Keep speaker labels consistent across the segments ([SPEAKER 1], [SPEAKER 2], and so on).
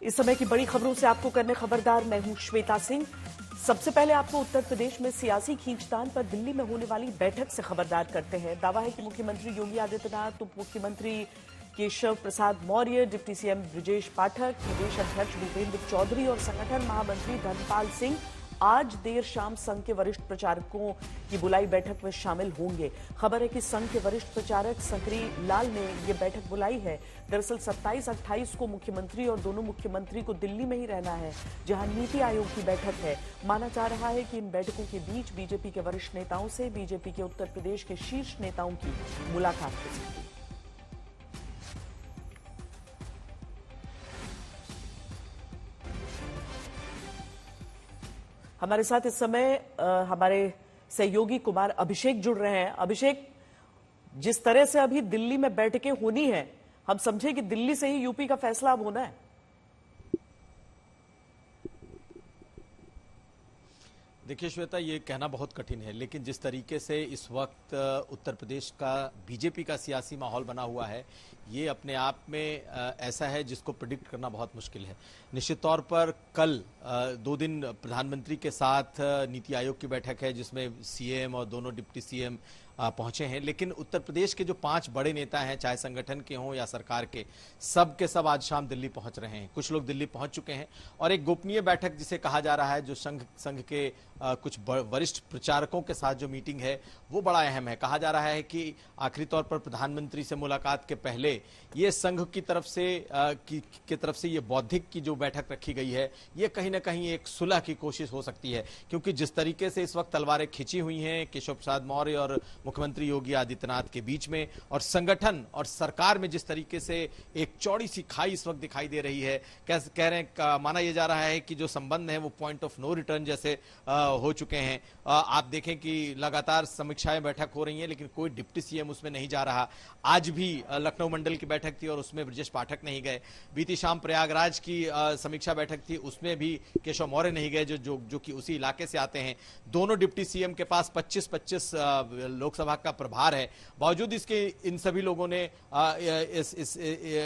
[SPEAKER 1] इस समय की बड़ी खबरों से आपको करने खबरदार, मैं हूं श्वेता सिंह। सबसे पहले आपको उत्तर प्रदेश में सियासी खींचतान पर दिल्ली में होने वाली बैठक से खबरदार करते हैं। दावा है कि मुख्यमंत्री योगी आदित्यनाथ, उप मुख्यमंत्री केशव प्रसाद मौर्य, डिप्टी सीएम ब्रजेश पाठक, प्रदेश अध्यक्ष भूपेंद्र चौधरी और संगठन महामंत्री धर्मपाल सिंह आज देर शाम संघ के वरिष्ठ प्रचारकों की बुलाई बैठक में शामिल होंगे। खबर है कि संघ के वरिष्ठ प्रचारक सकरी लाल ने यह बैठक बुलाई है। दरअसल 27-28 को मुख्यमंत्री और दोनों मुख्यमंत्री को दिल्ली में ही रहना है, जहां नीति आयोग की बैठक है। माना जा रहा है कि इन बैठकों के बीच बीजेपी के वरिष्ठ नेताओं से बीजेपी के उत्तर प्रदेश के शीर्ष नेताओं की मुलाकात हो सकती है। हमारे साथ इस समय हमारे सहयोगी कुमार अभिषेक जुड़ रहे हैं। अभिषेक, जिस तरह से अभी दिल्ली में बैठकें होनी है, हम समझे कि दिल्ली से ही यूपी का फैसला अब होना है।
[SPEAKER 2] देखिए श्वेता, ये कहना बहुत कठिन है, लेकिन जिस तरीके से इस वक्त उत्तर प्रदेश का बीजेपी का सियासी माहौल बना हुआ है, ये अपने आप में ऐसा है जिसको प्रेडिक्ट करना बहुत मुश्किल है। निश्चित तौर पर कल 2 दिन प्रधानमंत्री के साथ नीति आयोग की बैठक है, जिसमें सीएम और दोनों डिप्टी सीएम पहुंचे हैं, लेकिन उत्तर प्रदेश के जो 5 बड़े नेता हैं, चाहे संगठन के हों या सरकार के, सब के सब आज शाम दिल्ली पहुंच रहे हैं। कुछ लोग दिल्ली पहुंच चुके हैं और एक गोपनीय बैठक जिसे कहा जा रहा है, जो संघ के कुछ वरिष्ठ प्रचारकों के साथ जो मीटिंग है, वो बड़ा अहम है। कहा जा रहा है कि आखिरी तौर पर प्रधानमंत्री से मुलाकात के पहले ये संघ की तरफ से ये बौद्धिक की जो बैठक रखी गई है, ये कहीं ना कहीं एक सुलह की कोशिश हो सकती है, क्योंकि जिस तरीके से इस वक्त तलवारें खिंची हुई हैं केशव प्रसाद मौर्य और मुख्यमंत्री योगी आदित्यनाथ के बीच में, और संगठन और सरकार में जिस तरीके से एक चौड़ी सी खाई इस वक्त दिखाई दे रही है, कह रहे हैं, माना यह जा रहा है कि जो संबंध है वो पॉइंट ऑफ नो रिटर्न जैसे हो चुके हैं। आप देखें कि लगातार समीक्षाएं बैठक हो रही हैं, लेकिन कोई डिप्टी सीएम उसमें नहीं जा रहा। आज भी लखनऊ मंडल की बैठक थी और उसमें ब्रजेश पाठक नहीं गए। बीती शाम प्रयागराज की समीक्षा बैठक थी, उसमें भी केशव मौर्य नहीं गए, जो कि उसी इलाके से आते हैं। दोनों डिप्टी सीएम के पास 25-25 लोकसभा का प्रभार है, बावजूद इसके इन सभी लोगों ने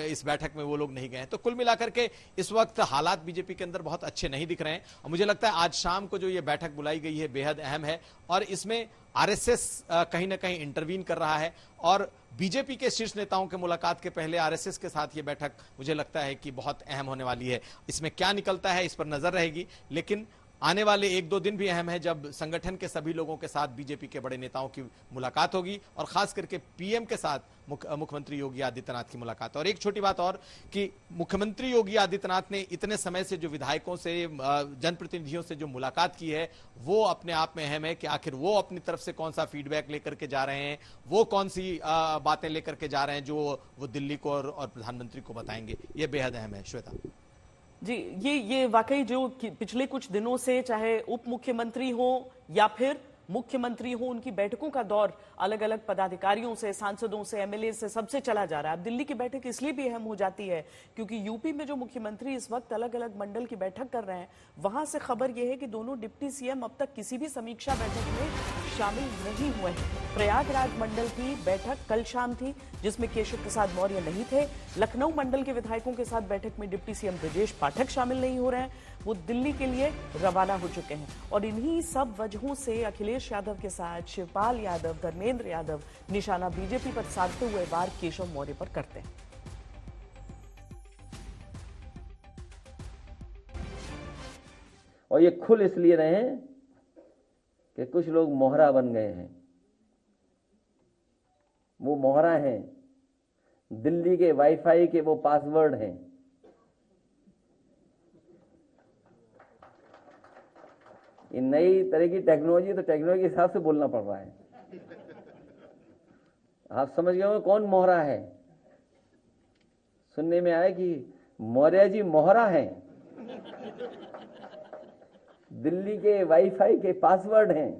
[SPEAKER 2] इस बैठक में वो लोग नहीं गए। तो कुल मिलाकर के इस वक्त हालात बीजेपी के अंदर बहुत अच्छे नहीं दिख रहे हैं, और मुझे लगता है आज शाम को जो ये बैठक बुलाई गई है बेहद अहम है, और इसमें आरएसएस कहीं ना कहीं इंटरवीन कर रहा है, और बीजेपी के शीर्ष नेताओं के मुलाकात के पहले आरएसएस के साथ ये बैठक मुझे लगता है कि बहुत अहम होने वाली है। इसमें क्या निकलता है इस पर नजर रहेगी, लेकिन आने वाले 1-2 दिन भी अहम है, जब संगठन के सभी लोगों के साथ बीजेपी के बड़े नेताओं की मुलाकात होगी, और खास करके पीएम के साथ मुख्यमंत्री योगी आदित्यनाथ की मुलाकात। और एक छोटी बात और, कि मुख्यमंत्री योगी आदित्यनाथ ने इतने समय से जो विधायकों से, जनप्रतिनिधियों से जो मुलाकात की है, वो अपने आप में अहम है कि आखिर वो अपनी तरफ से कौन सा फीडबैक लेकर के जा रहे हैं, वो कौन सी बातें लेकर के जा रहे हैं जो वो दिल्ली को और प्रधानमंत्री को बताएंगे। ये बेहद अहम है श्वेता
[SPEAKER 1] जी। ये वाकई जो पिछले कुछ दिनों से, चाहे उप मुख्यमंत्री हो या फिर मुख्यमंत्री हो, उनकी बैठकों का दौर अलग अलग पदाधिकारियों से, सांसदों से, एमएलए से, सबसे चला जा रहा है। अब दिल्ली की बैठक इसलिए भी अहम हो जाती है क्योंकि यूपी में जो मुख्यमंत्री इस वक्त अलग अलग मंडल की बैठक कर रहे हैं, वहां से खबर यह है कि दोनों डिप्टी सीएम अब तक किसी भी समीक्षा बैठक में शामिल नहीं हुए हैं। प्रयागराज मंडल की बैठक कल शाम थी, जिसमें केशव प्रसाद मौर्य नहीं थे। लखनऊ मंडल के विधायकों के साथ बैठक में डिप्टी सीएम ब्रजेश पाठक शामिल नहीं हो रहे हैं, वो दिल्ली के लिए रवाना हो चुके हैं। और इन्हीं सब वजहों से अखिलेश यादव के साथ शिवपाल यादव, धर्मेंद्र यादव निशाना बीजेपी पर साधते हुए वार केशव मौर्य पर करते हैं।
[SPEAKER 3] और ये खुल इसलिए रहे हैं कि कुछ लोग मोहरा बन गए हैं। वो मोहरा हैं, दिल्ली के वाईफाई के वो पासवर्ड हैं। ये नई तरह की टेक्नोलॉजी, तो टेक्नोलॉजी के हिसाब से बोलना पड़ रहा है। आप समझ गए हो कौन मोहरा है? सुनने में आया कि मौर्य जी मोहरा हैं, दिल्ली के वाईफाई के पासवर्ड हैं।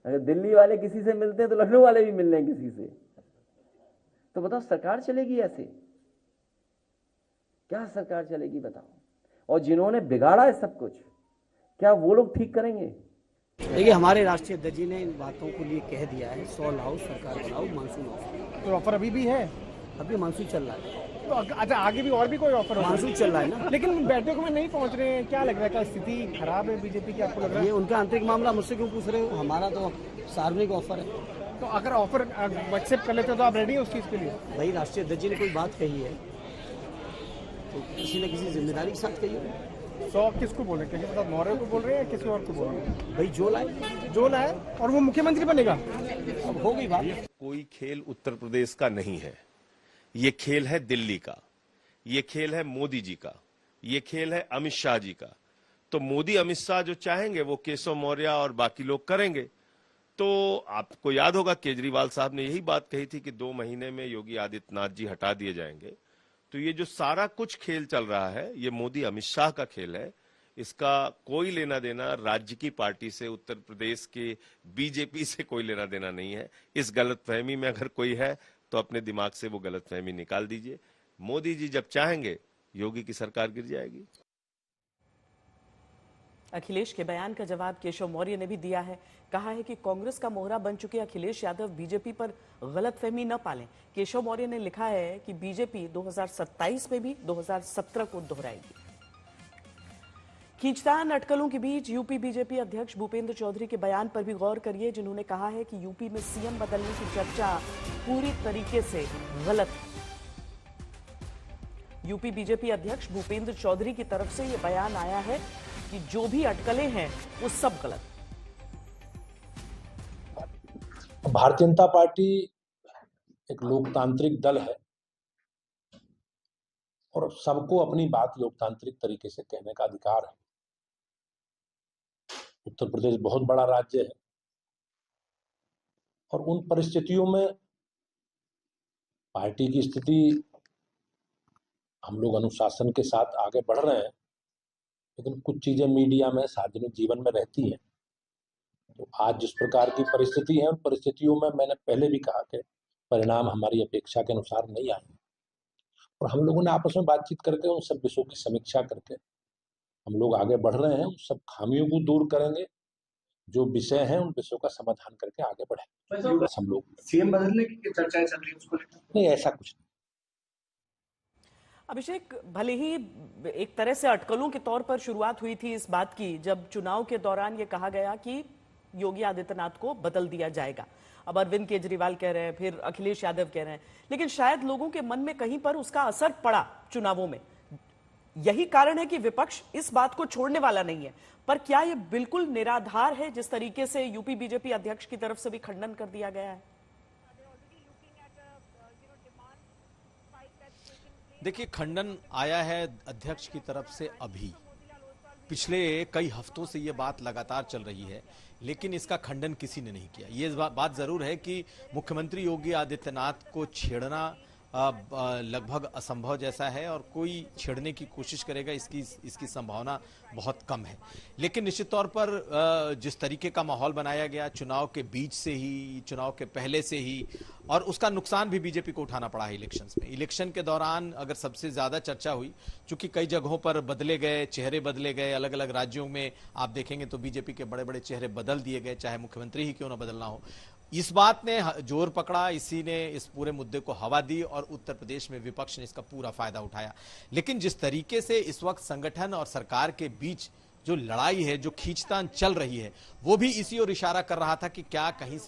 [SPEAKER 3] अगर दिल्ली वाले किसी से मिलते हैं तो लखनऊ वाले भी मिल रहे हैं किसी से। तो बताओ सरकार चलेगी ऐसे? क्या सरकार चलेगी बताओ? और जिन्होंने बिगाड़ा है सब कुछ, क्या वो लोग ठीक करेंगे?
[SPEAKER 4] देखिए, हमारे राष्ट्रीय अध्यक्ष जी ने इन बातों को लिए कह दिया है, 100 लाओ, सरकार बनाओ, मानसून।
[SPEAKER 5] तो ऑफर अभी भी है?
[SPEAKER 4] अभी मानसून चल रहा है।
[SPEAKER 5] तो अच्छा, आगे भी और भी कोई ऑफर होगा?
[SPEAKER 4] मानसून चल रहा है ना,
[SPEAKER 5] लेकिन बैठकों में नहीं पहुंच रहे हैं, क्या लग रहा है? क्या स्थिति खराब है बीजेपी की, आपको लग रहा
[SPEAKER 4] ये
[SPEAKER 5] है?
[SPEAKER 4] उनका आंतरिक मामला, मुझसे क्यों पूछ रहे हो? हमारा तो सार्वजनिक ऑफर है।
[SPEAKER 5] तो अगर ऑफर एक्सेप्ट कर लेते हो तो आप रेडी हो उस चीज के लिए?
[SPEAKER 4] भाई राष्ट्रीय अध्यक्ष जी ने कोई बात कही है तो किसी न किसी जिम्मेदारी के साथ कहिए।
[SPEAKER 5] 100 किसको बोल रहे हैं? किसी प्रसाद मौर्य को बोल रहे हैं या किसी और को बोल रहे हैं?
[SPEAKER 4] भाई
[SPEAKER 5] जो लाए और वो मुख्यमंत्री बनेगा।
[SPEAKER 4] अब हो गई बात।
[SPEAKER 6] कोई खेल उत्तर प्रदेश का नहीं है, ये खेल है दिल्ली का, ये खेल है मोदी जी का, ये खेल है अमित शाह जी का। तो मोदी अमित शाह जो चाहेंगे वो केशव मौर्य और बाकी लोग करेंगे। तो आपको याद होगा केजरीवाल साहब ने यही बात कही थी कि 2 महीने में योगी आदित्यनाथ जी हटा दिए जाएंगे। तो ये जो सारा कुछ खेल चल रहा है ये मोदी अमित शाह का खेल है। इसका कोई लेना देना राज्य की पार्टी से, उत्तर प्रदेश के बीजेपी से कोई लेना देना नहीं है। इस गलतफहमी में अगर कोई है तो अपने दिमाग से वो गलतफहमी निकाल दीजिए। मोदी जी जब चाहेंगे योगी की सरकार गिर जाएगी।
[SPEAKER 1] अखिलेश के बयान का जवाब केशव मौर्य ने भी दिया है। कहा है कि कांग्रेस का मोहरा बन चुके अखिलेश यादव बीजेपी पर गलतफहमी न पालें। केशव मौर्य ने लिखा है कि बीजेपी 2027 में भी 2017 को दोहराएगी। खींचतान अटकलों के बीच यूपी बीजेपी अध्यक्ष भूपेंद्र चौधरी के बयान पर भी गौर करिए, जिन्होंने कहा है कि यूपी में सीएम बदलने की चर्चा पूरी तरीके से गलत है। यूपी बीजेपी अध्यक्ष भूपेंद्र चौधरी की तरफ से यह बयान आया है कि जो भी अटकलें हैं वो सब गलत।
[SPEAKER 7] भारतीय जनता पार्टी एक लोकतांत्रिक दल है और सबको अपनी बात लोकतांत्रिक तरीके से कहने का अधिकार है। उत्तर प्रदेश बहुत बड़ा राज्य है और उन परिस्थितियों में पार्टी की स्थिति, हम लोग अनुशासन के साथ आगे बढ़ रहे हैं, लेकिन कुछ चीजें मीडिया में, सार्वजनिक जीवन में रहती हैं। तो आज जिस प्रकार की परिस्थिति है, उन परिस्थितियों में मैंने पहले भी कहा कि परिणाम हमारी अपेक्षा के अनुसार नहीं आए और हम लोगों ने आपस में बातचीत करके उन सब विषयों की समीक्षा करके हम लोग आगे बढ़ रहे हैं। उन सब खामियों को दूर करेंगे, जो विषय हैं उन विषयों का समाधान करके आगे बढ़ेंगे। बस हम लोग
[SPEAKER 8] सीएम बदलने की चर्चाएं चल रही है, उसको
[SPEAKER 7] नहीं, ऐसा कुछ नहीं।
[SPEAKER 1] अभिषेक, भले ही एक तरह से अटकलों के तौर पर शुरुआत हुई थी इस बात की जब चुनाव के दौरान ये कहा गया कि योगी आदित्यनाथ को बदल दिया जाएगा। अब अरविंद केजरीवाल कह रहे हैं, फिर अखिलेश यादव कह रहे हैं, लेकिन शायद लोगों के मन में कहीं पर उसका असर पड़ा चुनावों में। यही कारण है कि विपक्ष इस बात को छोड़ने वाला नहीं है। पर क्या यह बिल्कुल निराधार है जिस तरीके से यूपी बीजेपी अध्यक्ष की तरफ से भी खंडन कर दिया गया है?
[SPEAKER 2] देखिए, खंडन आया है अध्यक्ष की तरफ से अभी। पिछले कई हफ्तों से ये बात लगातार चल रही है, लेकिन इसका खंडन किसी ने नहीं किया। ये बात जरूर है कि मुख्यमंत्री योगी आदित्यनाथ को छेड़ना लगभग असंभव जैसा है और कोई छेड़ने की कोशिश करेगा इसकी संभावना बहुत कम है। लेकिन निश्चित तौर पर जिस तरीके का माहौल बनाया गया चुनाव के बीच से ही, चुनाव के पहले से ही, और उसका नुकसान भी बीजेपी को उठाना पड़ा है इलेक्शंस में। इलेक्शन के दौरान अगर सबसे ज्यादा चर्चा हुई, चूंकि कई जगहों पर बदले गए, चेहरे बदले गए, अलग अलग राज्यों में आप देखेंगे तो बीजेपी के बड़े बड़े चेहरे बदल दिए गए, चाहे मुख्यमंत्री ही क्यों ना बदलना हो। इस बात ने जोर पकड़ा, इसी ने इस पूरे मुद्दे को हवा दी और उत्तर प्रदेश में विपक्ष ने इसका पूरा फायदा उठाया। लेकिन जिस तरीके से इस वक्त संगठन और सरकार के बीच जो लड़ाई है, जो खींचतान चल रही है, वो भी इसी ओर इशारा कर रहा था कि क्या कहीं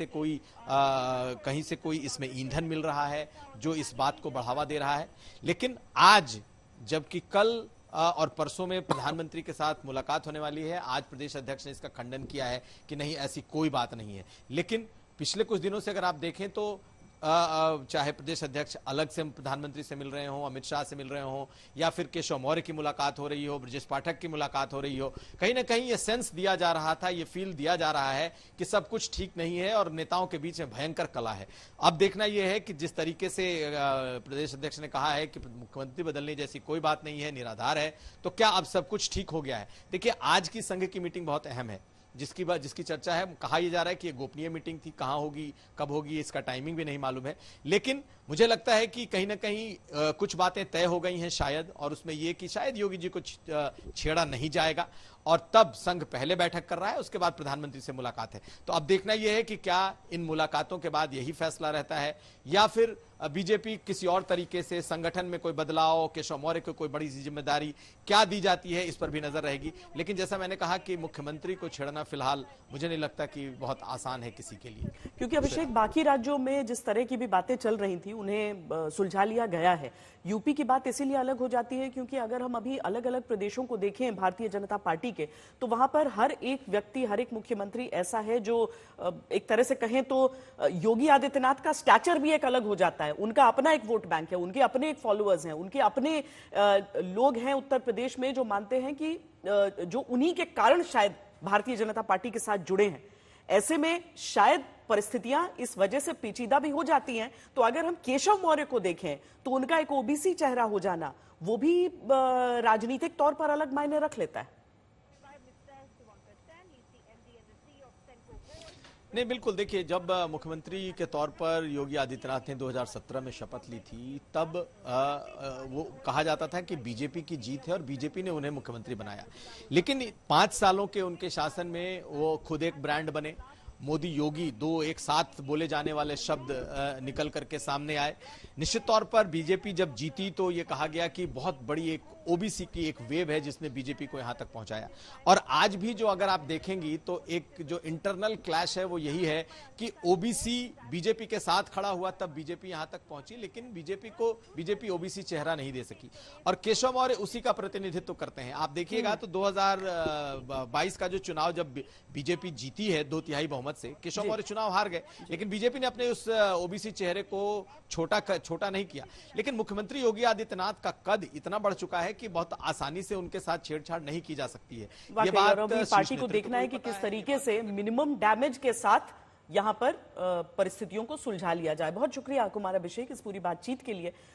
[SPEAKER 2] से कोई इसमें ईंधन मिल रहा है जो इस बात को बढ़ावा दे रहा है। लेकिन आज, जबकि कल और परसों में प्रधानमंत्री के साथ मुलाकात होने वाली है, आज प्रदेश अध्यक्ष ने इसका खंडन किया है कि नहीं, ऐसी कोई बात नहीं है। लेकिन पिछले कुछ दिनों से अगर आप देखें तो चाहे प्रदेश अध्यक्ष अलग से प्रधानमंत्री से मिल रहे हो, अमित शाह से मिल रहे हो, या फिर केशव मौर्य की मुलाकात हो रही हो, ब्रजेश पाठक की मुलाकात हो रही हो, कहीं ना कहीं ये सेंस दिया जा रहा था, ये फील दिया जा रहा है कि सब कुछ ठीक नहीं है और नेताओं के बीच में भयंकर कला है। अब देखना यह है कि जिस तरीके से प्रदेश अध्यक्ष ने कहा है कि मुख्यमंत्री बदलने जैसी कोई बात नहीं है, निराधार है, तो क्या अब सब कुछ ठीक हो गया है? देखिए, आज की संघ की मीटिंग बहुत अहम है, जिसकी चर्चा है। कहा यह जा रहा है कि ये गोपनीय मीटिंग थी, कहां होगी, कब होगी, इसका टाइमिंग भी नहीं मालूम है। लेकिन मुझे लगता है कि कहीं ना कहीं कुछ बातें तय हो गई हैं शायद, और उसमें यह कि शायद योगी जी को छेड़ा नहीं जाएगा, और तब संघ पहले बैठक कर रहा है, उसके बाद प्रधानमंत्री से मुलाकात है। तो अब देखना यह है कि क्या इन मुलाकातों के बाद यही फैसला रहता है, या फिर बीजेपी किसी और तरीके से संगठन में कोई बदलाव, केशव मौर्य को कोई बड़ी सी जिम्मेदारी क्या दी जाती है, इस पर भी नजर रहेगी। लेकिन जैसा मैंने कहा कि मुख्यमंत्री को छेड़ना फिलहाल मुझे नहीं लगता कि बहुत आसान है किसी के लिए,
[SPEAKER 1] क्योंकि अभिषेक बाकी राज्यों में जिस तरह की भी बातें चल रही थी उन्हें सुलझा लिया गया है। यूपी की बात इसीलिए अलग हो जाती है क्योंकि अगर हम अभी अलग अलग प्रदेशों को देखें भारतीय जनता पार्टी के, तो वहां पर हर एक व्यक्ति, हर एक मुख्यमंत्री ऐसा है जो एक तरह से कहें तो योगी आदित्यनाथ का स्टैचर भी एक अलग हो जाता है। उनका अपना एक वोट बैंक है, उनके अपने एक फॉलोअर्स हैं, उनके अपने लोग हैं उत्तर प्रदेश में जो मानते हैं कि जो उन्हीं के कारण शायद भारतीय जनता पार्टी के साथ जुड़े हैं। ऐसे में शायद परिस्थितियां इस वजह से पेचीदा भी हो जाती हैं। तो अगर हम केशव मौर्य को देखें तो उनका एक ओबीसी चेहरा हो जाना वो भी राजनीतिक तौर पर अलग मायने रख लेता है।
[SPEAKER 2] नहीं, बिल्कुल। देखिए, जब मुख्यमंत्री के तौर पर योगी आदित्यनाथ ने 2017 में शपथ ली थी, तब वो कहा जाता था कि बीजेपी की जीत है और बीजेपी ने उन्हें मुख्यमंत्री बनाया। लेकिन 5 सालों के उनके शासन में वो खुद एक ब्रांड बने। मोदी योगी दो एक साथ बोले जाने वाले शब्द निकल करके सामने आए। निश्चित तौर पर बीजेपी जब जीती तो ये कहा गया कि बहुत बड़ी एक ओबीसी की एक वेव है जिसने बीजेपी को यहां तक पहुंचाया। और आज भी जो अगर आप देखेंगी तो एक जो इंटरनल क्लैश है वो यही है कि ओबीसी बीजेपी के साथ खड़ा हुआ तब बीजेपी यहां तक पहुंची, लेकिन बीजेपी ओबीसी चेहरा नहीं दे सकी। और केशव मौर्य उसी का प्रतिनिधित्व करते हैं। आप देखिएगा तो 2022 का जो चुनाव जब बीजेपी जीती है 2/3 बहुमत से, केशव मौर्य चुनाव हार गए, लेकिन बीजेपी ने अपने उस ओबीसी चेहरे को छोटा नहीं किया। लेकिन मुख्यमंत्री योगी आदित्यनाथ का कद इतना बढ़ चुका है कि बहुत आसानी से उनके साथ छेड़छाड़ नहीं की जा सकती है। ये बात
[SPEAKER 1] पार्टी को देखना है कि किस तरीके से मिनिमम डैमेज के साथ यहां पर परिस्थितियों को सुलझा लिया जाए। बहुत शुक्रिया कुमार अभिषेक इस पूरी बातचीत के लिए।